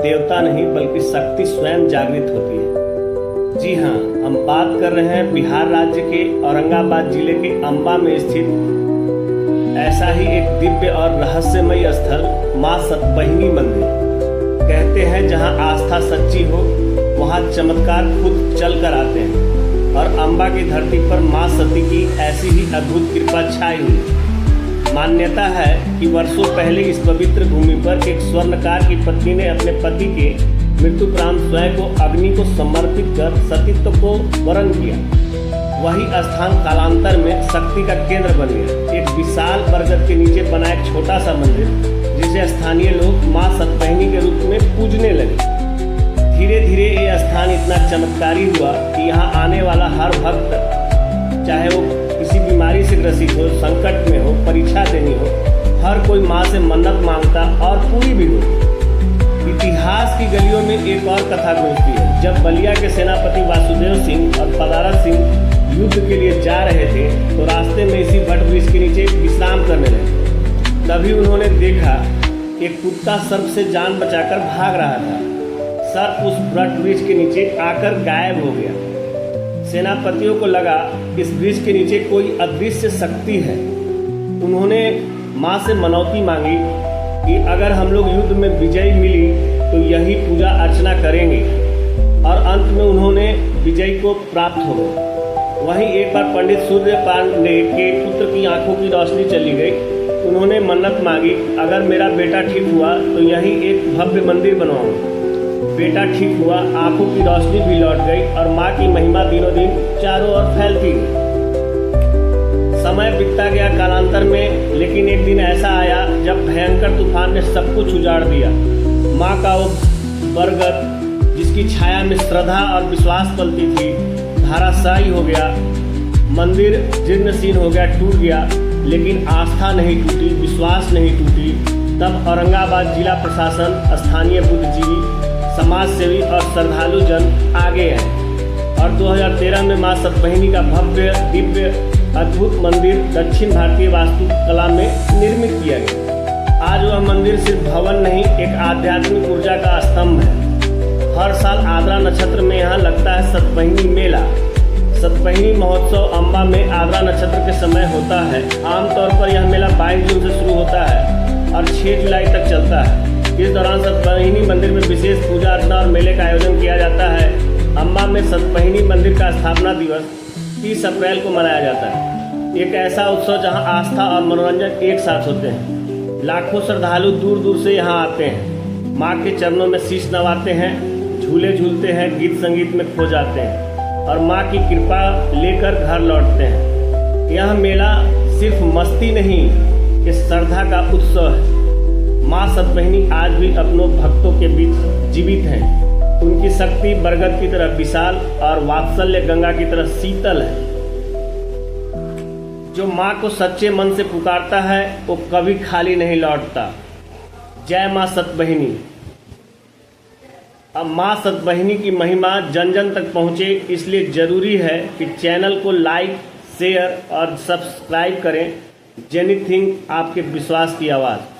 देवता नहीं बल्कि शक्ति स्वयं जागृत होती है। जी हाँ, हम बात कर रहे हैं बिहार राज्य के औरंगाबाद जिले के अंबा में स्थित ऐसा ही एक दिव्य और रहस्यमय स्थल माँ सतबहिनी मंदिर। कहते हैं जहाँ आस्था सच्ची हो वहाँ चमत्कार खुद चल कर आते हैं, और अंबा की धरती पर माँ सती की ऐसी ही अद्भुत कृपा छाई हुई। मान्यता है कि वर्षों पहले इस पवित्र भूमि पर एक स्वर्णकार की पत्नी ने अपने पति के मृत्युपरांत स्वयं को अग्नि को समर्पित कर सतीत्व को वरण किया। वही स्थान कालांतर में शक्ति का केंद्र बन गया। एक विशाल बरगद के नीचे बना एक छोटा सा मंदिर जिसे स्थानीय लोग माँ सतबहिनी के रूप में पूजने लगे। धीरे धीरे ये स्थान इतना चमत्कारी हुआ कि यहाँ आने वाला हर भक्त, चाहे वो किसी बीमारी से ग्रसित हो, संकट में हो, परीक्षा देनी हो, हर कोई माँ से मन्नत मांगता और पूरी भी होती। इतिहास की गलियों में एक और कथा गूंजती है। जब बलिया के सेनापति वासुदेव सिंह और पदारा सिंह युद्ध के लिए जा रहे थे तो रास्ते में इसी वट वृक्ष के नीचे विश्राम करने लगे। तभी उन्होंने देखा एक कुत्ता सर्प से जान बचाकर भाग रहा था। सर्प उस वट वृक्ष के नीचे आकर गायब हो गया। सेनापतियों को लगा इस वृक्ष के नीचे कोई अदृश्य शक्ति है। उन्होंने माँ से मनौती मांगी कि अगर हम लोग युद्ध में विजय मिली तो यही पूजा अर्चना करेंगे, और अंत में उन्होंने विजय को प्राप्त हो गए। वहीं एक बार पंडित सूर्य पांडे के पुत्र की आंखों की रोशनी चली गई। उन्होंने मन्नत मांगी, अगर मेरा बेटा ठीक हुआ तो यहीं एक भव्य मंदिर बनवाऊंगा। बेटा ठीक हुआ, आंखों की रोशनी भी लौट गई और माँ की महिमा दिनों दिन चारों ओर फैलती गई। समय बीतता गया कालांतर में, लेकिन एक दिन ऐसा आया जब भयंकर तूफान ने सब कुछ उजाड़ दिया। माँ का वो बरगद जिसकी छाया में श्रद्धा और विश्वास पलती थी, धराशायी हो गया। मंदिर जीर्णशीर्ण हो गया, टूट गया, लेकिन आस्था नहीं टूटी, विश्वास नहीं टूटी। तब औरंगाबाद जिला प्रशासन, स्थानीय बुद्धिजीवी, समाज सेवी और श्रद्धालु जन आगे आए और 2013 में माँ सतबहिनी का भव्य दिव्य अद्भुत मंदिर दक्षिण भारतीय वास्तुकला में निर्मित किया गया। आज वह मंदिर सिर्फ भवन नहीं, एक आध्यात्मिक ऊर्जा का स्तंभ है। हर साल आद्रा नक्षत्र में यहाँ लगता है सतबहिनी मेला। सतबहिनी महोत्सव अंबा में आद्रा नक्षत्र के समय होता है। आमतौर पर यह मेला 22 जून से शुरू होता है और 6 जुलाई तक चलता है। इस दौरान सतबहिनी मंदिर में विशेष पूजा अर्चना और मेले का आयोजन किया जाता है। अंबा में सतबहिनी मंदिर का स्थापना दिवस 30 अप्रैल को मनाया जाता है। एक ऐसा उत्सव जहां आस्था और मनोरंजन एक साथ होते हैं। लाखों श्रद्धालु दूर दूर से यहां आते हैं, माँ के चरणों में शीश नवाते हैं, झूले झूलते हैं, गीत संगीत में खो जाते हैं और माँ की कृपा लेकर घर लौटते हैं। यह मेला सिर्फ मस्ती नहीं, ये श्रद्धा का उत्सव है। माँ सतबहिनी आज भी अपनों भक्तों के बीच जीवित हैं। उनकी शक्ति बरगद की तरह विशाल और वात्सल्य गंगा की तरह शीतल है। जो माँ को सच्चे मन से पुकारता है वो कभी खाली नहीं लौटता। जय माँ सतबहिनी। अब माँ सतबहिनी की महिमा जन जन तक पहुँचे, इसलिए ज़रूरी है कि चैनल को लाइक, शेयर और सब्सक्राइब करें। जेनिथिंग आपके विश्वास की आवाज़।